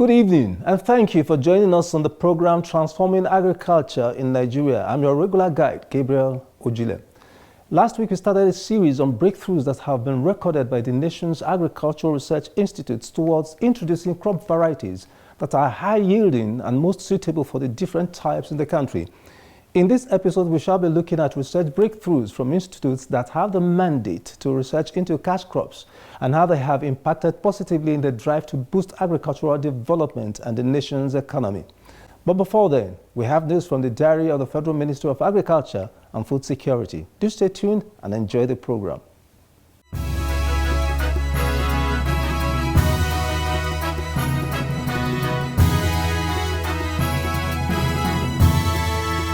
Good evening, and thank you for joining us on the program Transforming Agriculture in Nigeria. I'm your regular guide, Gabriel Ojile. Last week, we started a series on breakthroughs that have been recorded by the nation's agricultural research institutes towards introducing crop varieties that are high-yielding and most suitable for the different types in the country. In this episode, we shall be looking at research breakthroughs from institutes that have the mandate to research into cash crops and how they have impacted positively in the drive to boost agricultural development and the nation's economy. But before then, we have news from the diary of the Federal Ministry of Agriculture and Food Security. Do stay tuned and enjoy the program.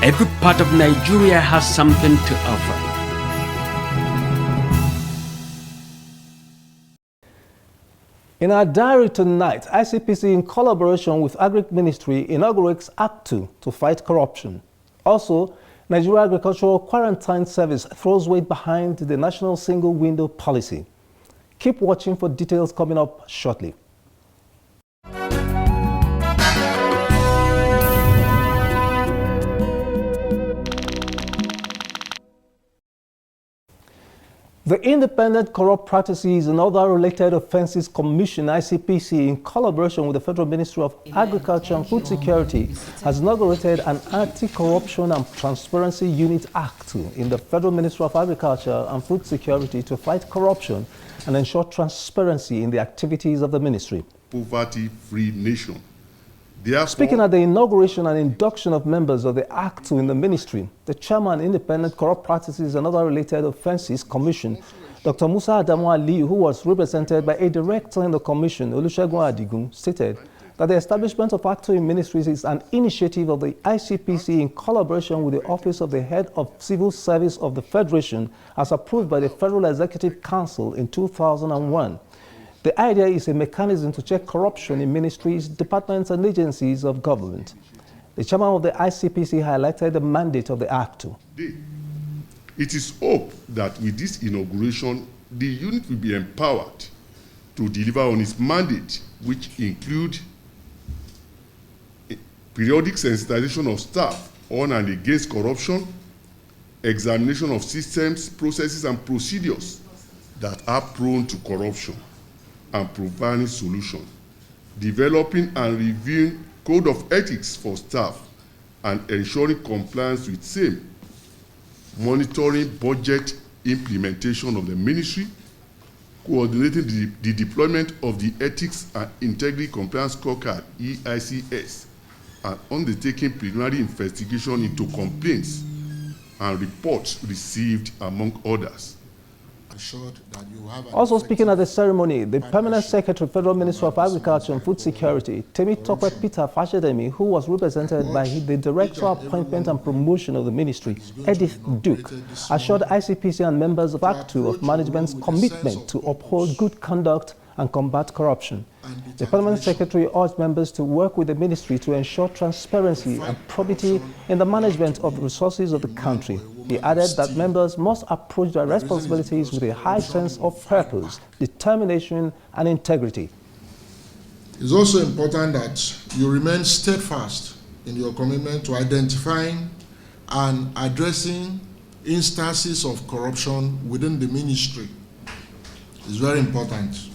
Every part of Nigeria has something to offer. In our diary tonight, ICPC in collaboration with Agri Ministry inaugurates Act 2 to fight corruption. Also, Nigeria Agricultural Quarantine Service throws weight behind the National Single Window Policy. Keep watching for details coming up shortly. The Independent Corrupt Practices and Other Related Offences Commission, ICPC, in collaboration with the Federal Ministry of Agriculture and Food Security, has inaugurated an Anti-Corruption and Transparency Unit Act in the Federal Ministry of Agriculture and Food Security to fight corruption and ensure transparency in the activities of the ministry. Poverty-free nation. Therefore, speaking at the inauguration and induction of members of the Act 2 in the ministry, the chairman, Independent Corrupt Practices and Other Related Offences Commission, Dr. Musa Adamu Ali, who was represented by a director in the commission, Olusegun Adigun, stated that the establishment of Act 2 in ministries is an initiative of the ICPC in collaboration with the Office of the Head of Civil Service of the Federation, as approved by the Federal Executive Council in 2001. The idea is a mechanism to check corruption in ministries, departments, and agencies of government. The chairman of the ICPC highlighted the mandate of the Act 2. It is hoped that with this inauguration, the unit will be empowered to deliver on its mandate, which include periodic sensitization of staff on and against corruption, examination of systems, processes, and procedures that are prone to corruption, and providing solutions, developing and reviewing code of ethics for staff, and ensuring compliance with same, monitoring budget implementation of the ministry, coordinating the deployment of the Ethics and Integrity Compliance Scorecard, EICS, and undertaking preliminary investigation into complaints and reports received, among others. Also speaking at the ceremony, the Permanent Secretary, Federal Ministry of Agriculture and Food Security, Temitope Peter Fashedemi, who was represented by the Director of Appointment and Promotion of the ministry, Edith Duke, assured ICPC and members of Act 2 of management's commitment to uphold good conduct and combat corruption. The Permanent Secretary urged members to work with the ministry to ensure transparency and probity in the management of the resources of the country. He added that members must approach their responsibilities with a high sense of purpose, determination, and integrity. It's also important that you remain steadfast in your commitment to identifying and addressing instances of corruption within the ministry. It's very important.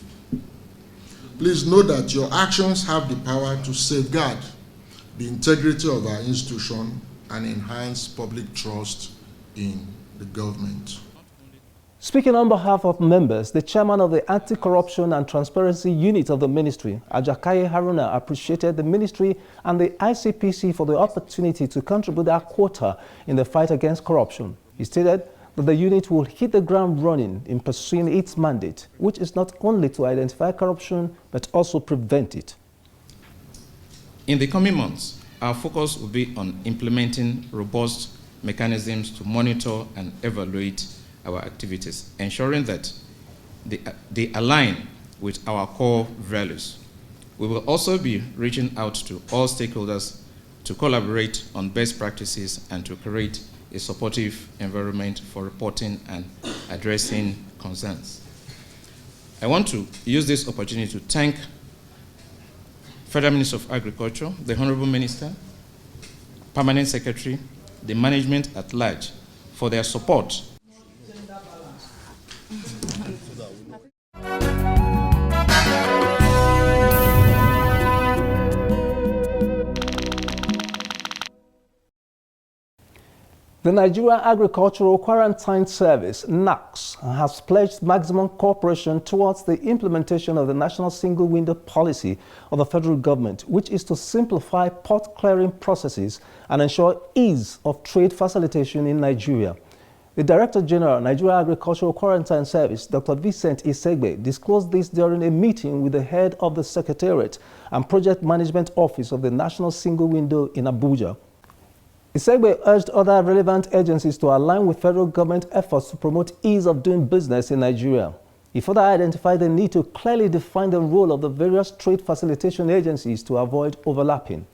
Please know that your actions have the power to safeguard the integrity of our institution and enhance public trust in the government. Speaking on behalf of members, the chairman of the Anti-Corruption and Transparency Unit of the ministry, Ajakaye Haruna, appreciated the ministry and the ICPC for the opportunity to contribute their quota in the fight against corruption. He stated that the unit will hit the ground running in pursuing its mandate, which is not only to identify corruption, but also prevent it. In the coming months, our focus will be on implementing robust mechanisms to monitor and evaluate our activities, ensuring that they align with our core values. We will also be reaching out to all stakeholders to collaborate on best practices and to create a supportive environment for reporting and addressing concerns. I want to use this opportunity to thank Federal Minister of Agriculture, the Honorable Minister, Permanent Secretary, the management at large for their support. The Nigeria Agricultural Quarantine Service, NAQS, has pledged maximum cooperation towards the implementation of the National Single Window Policy of the federal government, which is to simplify port clearing processes and ensure ease of trade facilitation in Nigeria. The Director General, Nigeria Agricultural Quarantine Service, Dr. Vincent Isegbe, disclosed this during a meeting with the head of the Secretariat and Project Management Office of the National Single Window in Abuja. Isegbe urged other relevant agencies to align with federal government efforts to promote ease of doing business in Nigeria. He further identified the need to clearly define the role of the various trade facilitation agencies to avoid overlapping.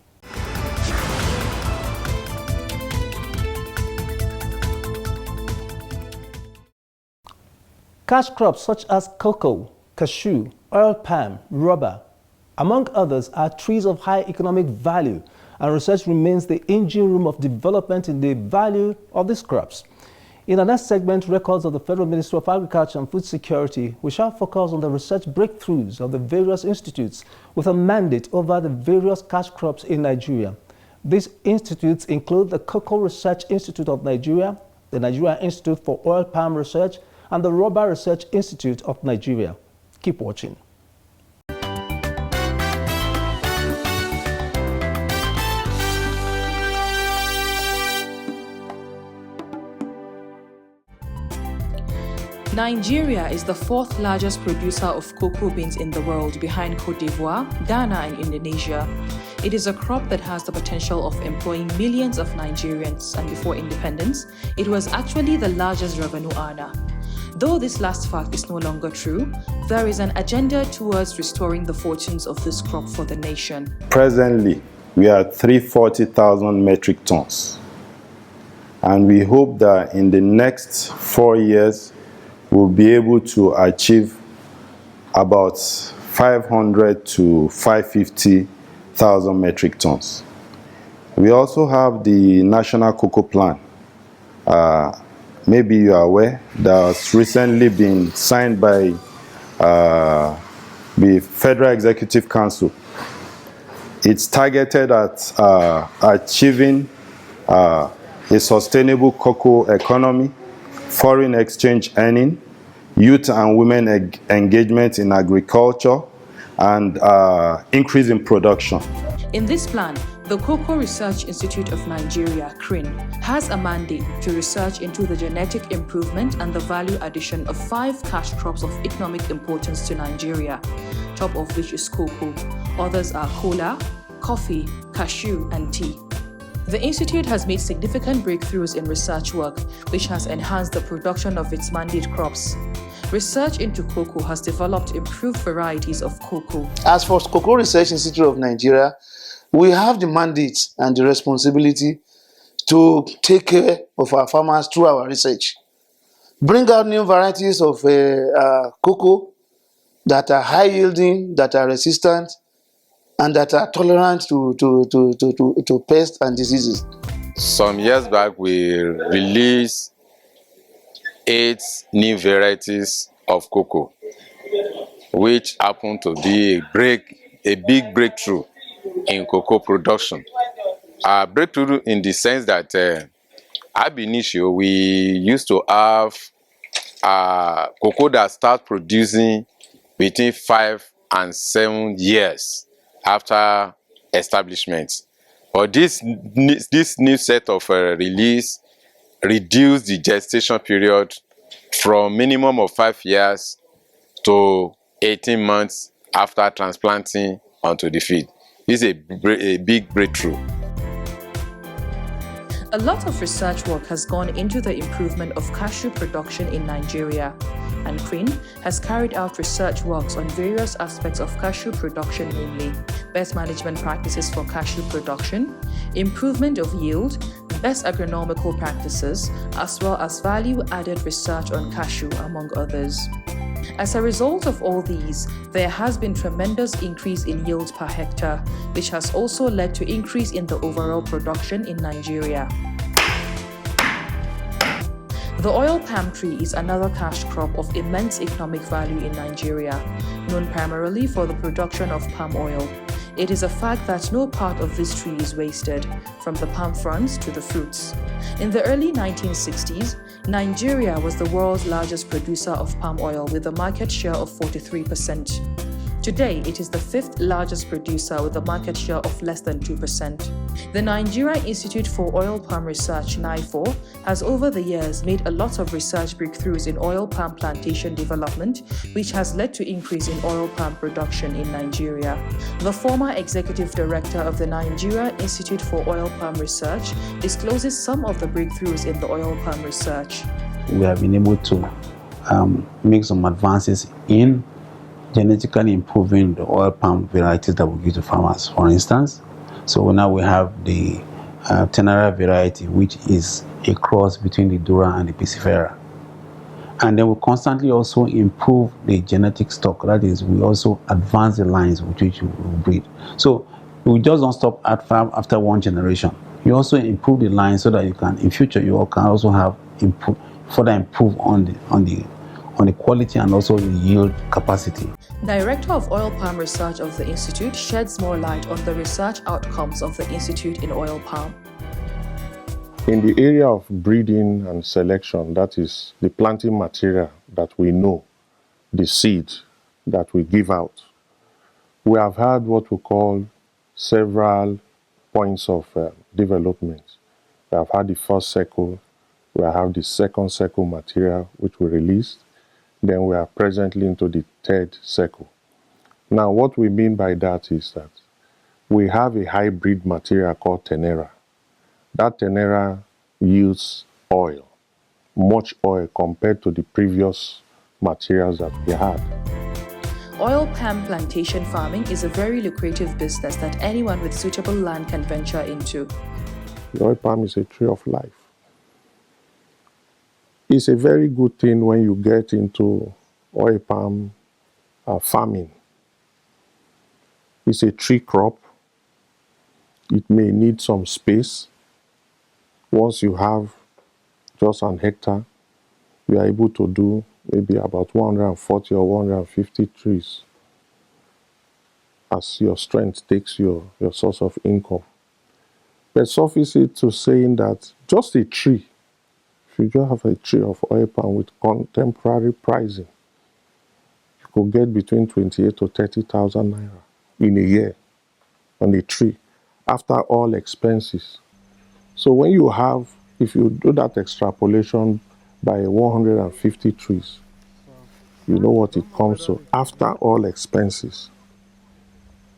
Cash crops such as cocoa, cashew, oil palm, rubber, among others, are trees of high economic value, and research remains the engine room of development in the value of these crops. In the next segment, records of the Federal Ministry of Agriculture and Food Security, we shall focus on the research breakthroughs of the various institutes with a mandate over the various cash crops in Nigeria. These institutes include the Cocoa Research Institute of Nigeria, the Nigeria Institute for Oil Palm Research, and the Rubber Research Institute of Nigeria. Keep watching. Nigeria is the fourth largest producer of cocoa beans in the world, behind Cote d'Ivoire, Ghana, and Indonesia. It is a crop that has the potential of employing millions of Nigerians, and before independence, it was actually the largest revenue earner. Though this last fact is no longer true, there is an agenda towards restoring the fortunes of this crop for the nation. Presently, we are at 340,000 metric tons. And we hope that in the next 4 years, we'll be able to achieve about 500 to 550,000 metric tons. We also have the National Cocoa Plan. Maybe you are aware that has recently been signed by the Federal Executive Council. It's targeted at achieving a sustainable cocoa economy, foreign exchange earning, youth and women engagement in agriculture, and increase in production. In this plan, the Cocoa Research Institute of Nigeria, CRIN, has a mandate to research into the genetic improvement and the value addition of 5 cash crops of economic importance to Nigeria, top of which is cocoa. Others are cola, coffee, cashew, and tea. The Institute has made significant breakthroughs in research work, which has enhanced the production of its mandate crops. Research into cocoa has developed improved varieties of cocoa. As for Cocoa Research Institute of Nigeria, we have the mandate and the responsibility to take care of our farmers through our research. Bring out new varieties of cocoa that are high yielding, that are resistant, and that are tolerant to pests and diseases. Some years back, we released 8 new varieties of cocoa, which happened to be a big breakthrough in cocoa production. A breakthrough in the sense that ab initio, we used to have cocoa that start producing between 5 and 7 years after establishment. But this new set of release reduced the gestation period from minimum of 5 years to 18 months after transplanting onto the field. This is a big breakthrough. A lot of research work has gone into the improvement of cashew production in Nigeria, and CRIN has carried out research works on various aspects of cashew production, namely best management practices for cashew production, improvement of yield, best agronomical practices, as well as value-added research on cashew, among others. As a result of all these, there has been tremendous increase in yield per hectare, which has also led to increase in the overall production in Nigeria. The oil palm tree is another cash crop of immense economic value in Nigeria, known primarily for the production of palm oil. It is a fact that no part of this tree is wasted, from the palm fronds to the fruits. In the early 1960s, Nigeria was the world's largest producer of palm oil with a market share of 43%. Today, it is the fifth largest producer with a market share of less than 2%. The Nigeria Institute for Oil Palm Research (NIFO) has over the years made a lot of research breakthroughs in oil palm plantation development, which has led to increase in oil palm production in Nigeria. The former executive director of the Nigeria Institute for Oil Palm Research discloses some of the breakthroughs in the oil palm research. We have been able to make some advances in genetically improving the oil palm varieties that we give to farmers. For instance, so now we have the Tenera variety, which is a cross between the Dura and the Piscifera. And then we constantly also improve the genetic stock. That is, we also advance the lines with which we breed. So we just don't stop at farm after one generation. You also improve the line so that you can, in future, you can also have further improve on the quality and also the yield capacity. Director of Oil Palm Research of the Institute sheds more light on the research outcomes of the Institute in oil palm. In the area of breeding and selection, that is the planting material that we know, the seed that we give out, we have had what we call several points of development. We have had the first cycle, we have the second cycle material which we released, then we are presently into the third cycle. Now, what we mean by that is that we have a hybrid material called Tenera. That Tenera yields oil, much oil compared to the previous materials that we had. Oil palm plantation farming is a very lucrative business that anyone with suitable land can venture into. The oil palm is a tree of life. It's a very good thing when you get into oil palm farming. It's a tree crop. It may need some space. Once you have just an hectare, you are able to do maybe about 140 or 150 trees as your strength takes your source of income. But suffice it to saying that just a tree, if you just have a tree of oil palm with contemporary pricing, you could get between 28 to 30,000 naira in a year on a tree after all expenses. So when you have, if you do that extrapolation by 150 trees, you know what it comes to. After all expenses,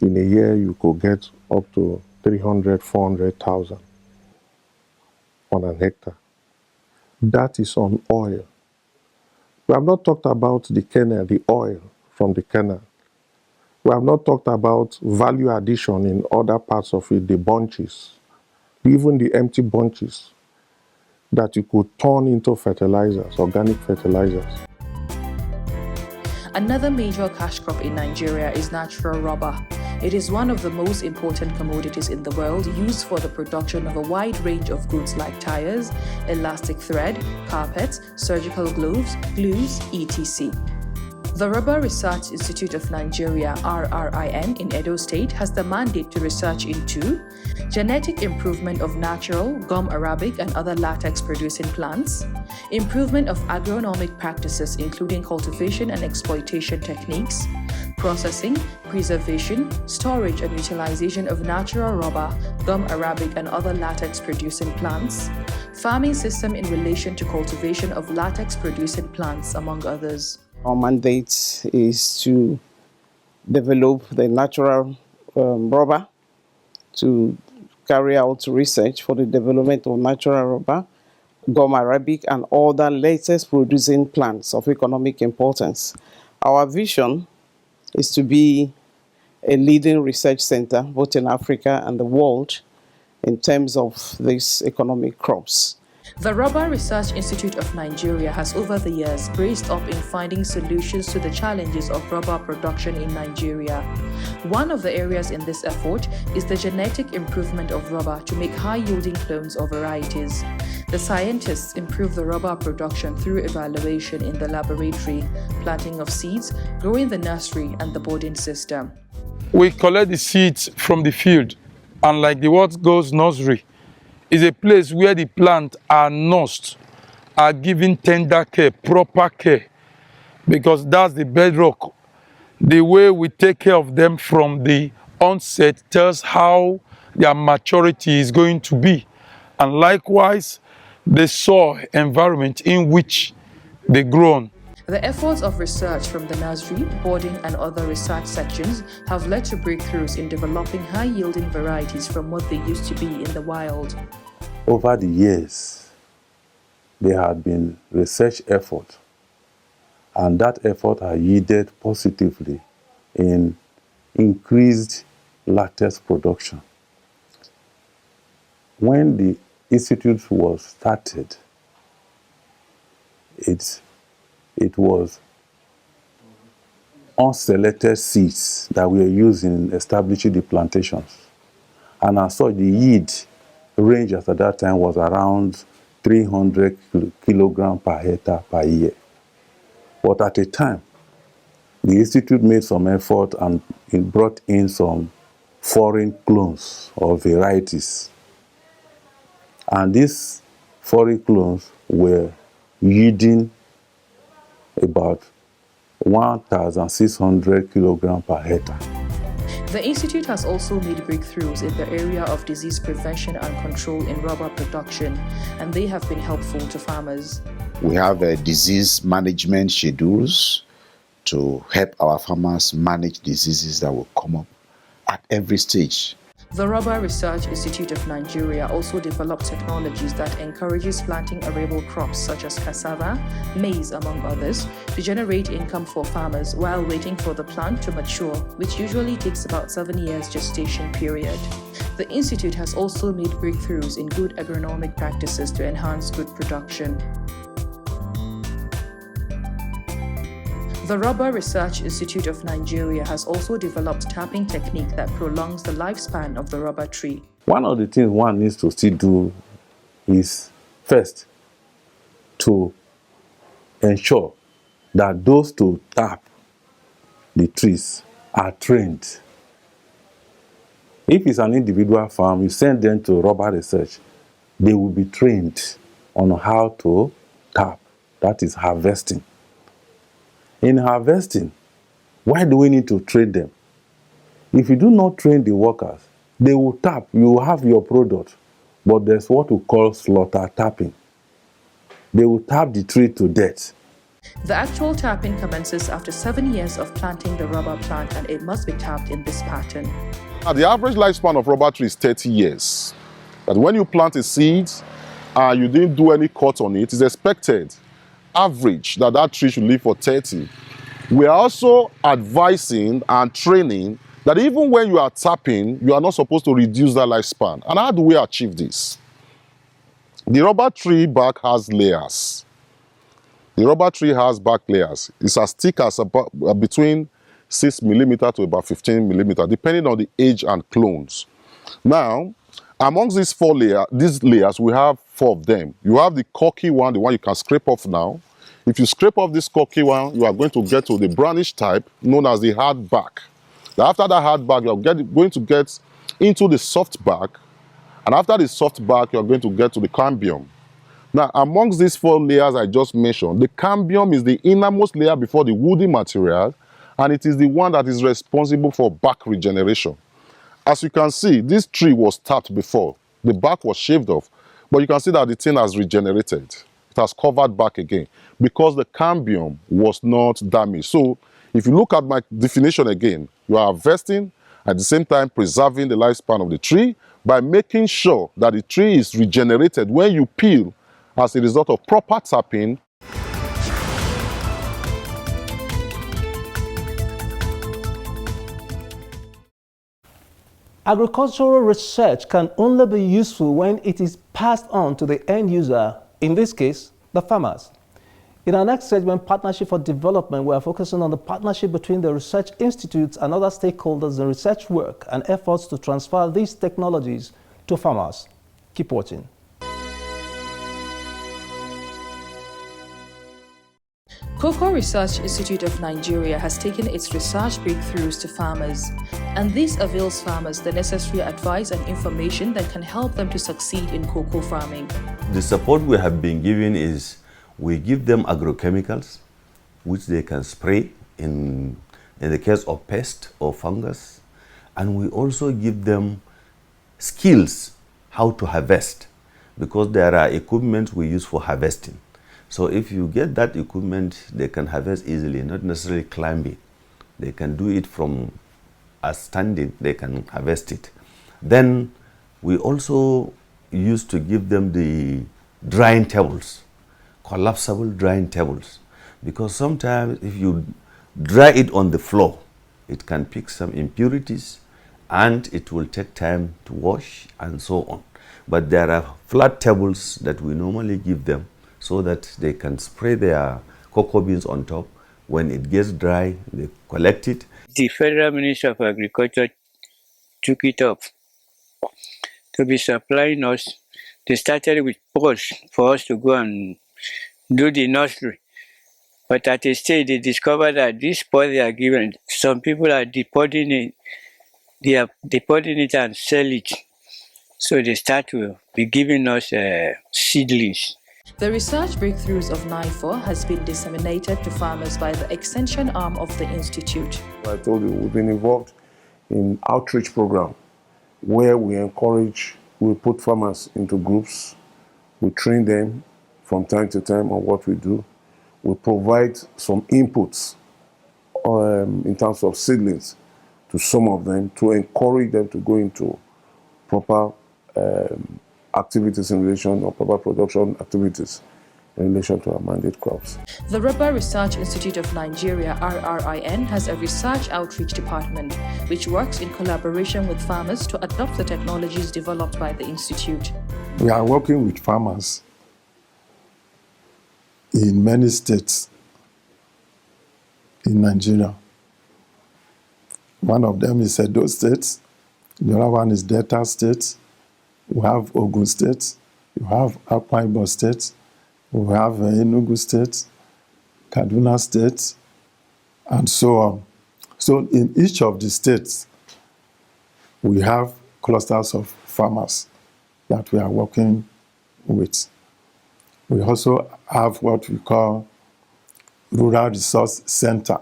in a year you could get up to 300, 400,000 on an hectare. That is on oil. We have not talked about the kernel, the oil from the kernel. We have not talked about value addition in other parts of it, the bunches, even the empty bunches that you could turn into fertilizers, organic fertilizers. Another major cash crop in Nigeria is natural rubber. It is one of the most important commodities in the world, used for the production of a wide range of goods like tires, elastic thread, carpets, surgical gloves, glues, etc. The Rubber Research Institute of Nigeria (RRIN) in Edo State has the mandate to research into genetic improvement of natural, gum arabic and other latex-producing plants, improvement of agronomic practices including cultivation and exploitation techniques, processing, preservation, storage and utilization of natural rubber, gum arabic and other latex-producing plants, farming system in relation to cultivation of latex-producing plants, among others. Our mandate is to develop the natural rubber, to carry out research for the development of natural rubber, gum arabic, and other latest producing plants of economic importance. Our vision is to be a leading research center both in Africa and the world in terms of these economic crops. The Rubber Research Institute of Nigeria has over the years braced up in finding solutions to the challenges of rubber production in Nigeria. One of the areas in this effort is the genetic improvement of rubber to make high-yielding clones or varieties. The scientists improve the rubber production through evaluation in the laboratory, planting of seeds, growing the nursery, and the boarding system. We collect the seeds from the field, and like the what goes nursery, is a place where the plants are nursed, are given tender care, proper care, because that's the bedrock. The way we take care of them from the onset tells how their maturity is going to be. And likewise, the soil environment in which they grow. The efforts of research from the nursery, boarding, and other research sections have led to breakthroughs in developing high-yielding varieties from what they used to be in the wild. Over the years, there had been research effort, and that effort has yielded positively in increased latex production. When the institute was started, it was unselected seeds that were used in establishing the plantations. And as such, the yield range at that time was around 300 kilograms per hectare per year. But at a time, the institute made some effort and it brought in some foreign clones or varieties. And these foreign clones were yielding about 1,600 kilograms per hectare. The Institute has also made breakthroughs in the area of disease prevention and control in rubber production, and they have been helpful to farmers. We have disease management schedules to help our farmers manage diseases that will come up at every stage. The Rubber Research Institute of Nigeria also developed technologies that encourages planting arable crops such as cassava, maize, among others, to generate income for farmers while waiting for the plant to mature, which usually takes about 7 years gestation period. The institute has also made breakthroughs in good agronomic practices to enhance good production. The Rubber Research Institute of Nigeria has also developed tapping technique that prolongs the lifespan of the rubber tree. One of the things one needs to still do is, first, to ensure that those to tap the trees are trained. If it's an individual farm, you send them to Rubber Research, they will be trained on how to tap, that is harvesting. In harvesting, why do we need to train them? If you do not train the workers, they will tap, you will have your product, but there's what we call slaughter tapping. They will tap the tree to death. The actual tapping commences after 7 years of planting the rubber plant, and it must be tapped in this pattern. The average lifespan of rubber tree is 30 years. But when you plant a seed and you didn't do any cut on it, it's expected average that tree should live for 30. We are also advising and training that even when you are tapping, you are not supposed to reduce that lifespan. And how do we achieve this? The rubber tree bark has layers. The rubber tree has bark layers. It's as thick as about between 6 millimeter to about 15 millimeter, depending on the age and clones. Now, amongst these layers, we have 4 of them. You have the corky one, the one you can scrape off now. If you scrape off this corky one, you are going to get to the brownish type, known as the hard bark. Now, after that hard bark, you are going to get into the soft bark. And after the soft bark, you are going to get to the cambium. Now, amongst these 4 layers I just mentioned, the cambium is the innermost layer before the woody material, and it is the one that is responsible for bark regeneration. As you can see, this tree was tapped before. The bark was shaved off, but you can see that the thing has regenerated. It has covered back again because the cambium was not damaged. So if you look at my definition again, you are harvesting, at the same time preserving the lifespan of the tree by making sure that the tree is regenerated when you peel as a result of proper tapping. Agricultural research can only be useful when it is passed on to the end user in this case, the farmers. In our next segment, Partnership for Development, we are focusing on the partnership between the research institutes and other stakeholders in research work and efforts to transfer these technologies to farmers. Keep watching. Cocoa Research Institute of Nigeria has taken its research breakthroughs to farmers, and this avails farmers the necessary advice and information that can help them to succeed in cocoa farming. The support we have been giving is we give them agrochemicals, which they can spray in the case of pest or fungus, and we also give them skills how to harvest, because there are equipment we use for harvesting. So if you get that equipment, they can harvest easily, not necessarily climbing. They can do it from as standing, they can harvest it. Then we also used to give them the drying tables, collapsible drying tables, because sometimes if you dry it on the floor, it can pick some impurities and it will take time to wash and so on. But there are flat tables that we normally give them so that they can spray their cocoa beans on top. When it gets dry, they collect it. The Federal Ministry of Agriculture took it up to be supplying us. They started with pots for us to go and do the nursery. But at a stage, they discovered that this pot they are given, some people are deporting it. They are deporting it and sell it. So they start to be giving us seedlings. The research breakthroughs of NIFOR has been disseminated to farmers by the extension arm of the institute. I told you, we've been involved in outreach program where we put farmers into groups, we train them from time to time on what we do. We provide some inputs in terms of seedlings to some of them to encourage them to go into proper activities in relation, or proper production activities in relation to our mandate crops. The Rubber Research Institute of Nigeria, RRIN, has a research outreach department which works in collaboration with farmers to adopt the technologies developed by the institute. We are working with farmers in many states in Nigeria. One of them is Edo State, the other one is Delta State. We have Ogun State, you have Akwa Ibom State, we have Enugu State, Kaduna State, and so on. So in each of the states, we have clusters of farmers that we are working with. We also have what we call Rural Resource Center,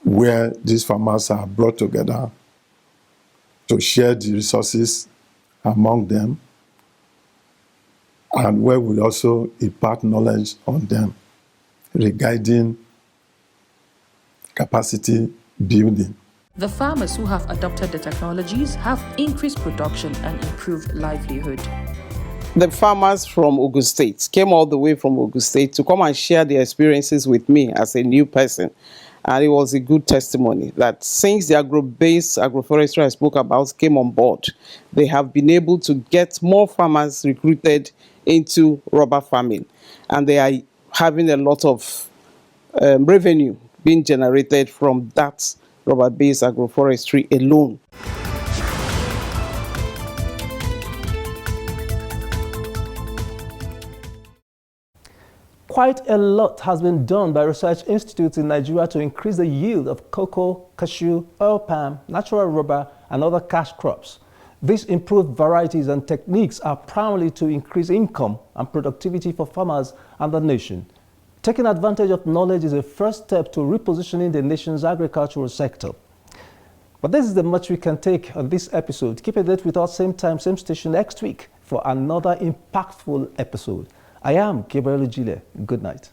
where these farmers are brought together to share the resources among them, and where we also impart knowledge on them regarding capacity building. The farmers who have adopted the technologies have increased production and improved livelihood. The farmers from Ogun State came all the way from Ogun State to come and share their experiences with me as a new person. And it was a good testimony that since the agro-based agroforestry I spoke about came on board, they have been able to get more farmers recruited into rubber farming. And they are having a lot of revenue being generated from that rubber-based agroforestry alone. Quite a lot has been done by research institutes in Nigeria to increase the yield of cocoa, cashew, oil palm, natural rubber, and other cash crops. These improved varieties and techniques are primarily to increase income and productivity for farmers and the nation. Taking advantage of knowledge is a first step to repositioning the nation's agricultural sector. But this is the much we can take on this episode. Keep a date with us same time, same station next week for another impactful episode. I am Gabriel Ojile. Good night.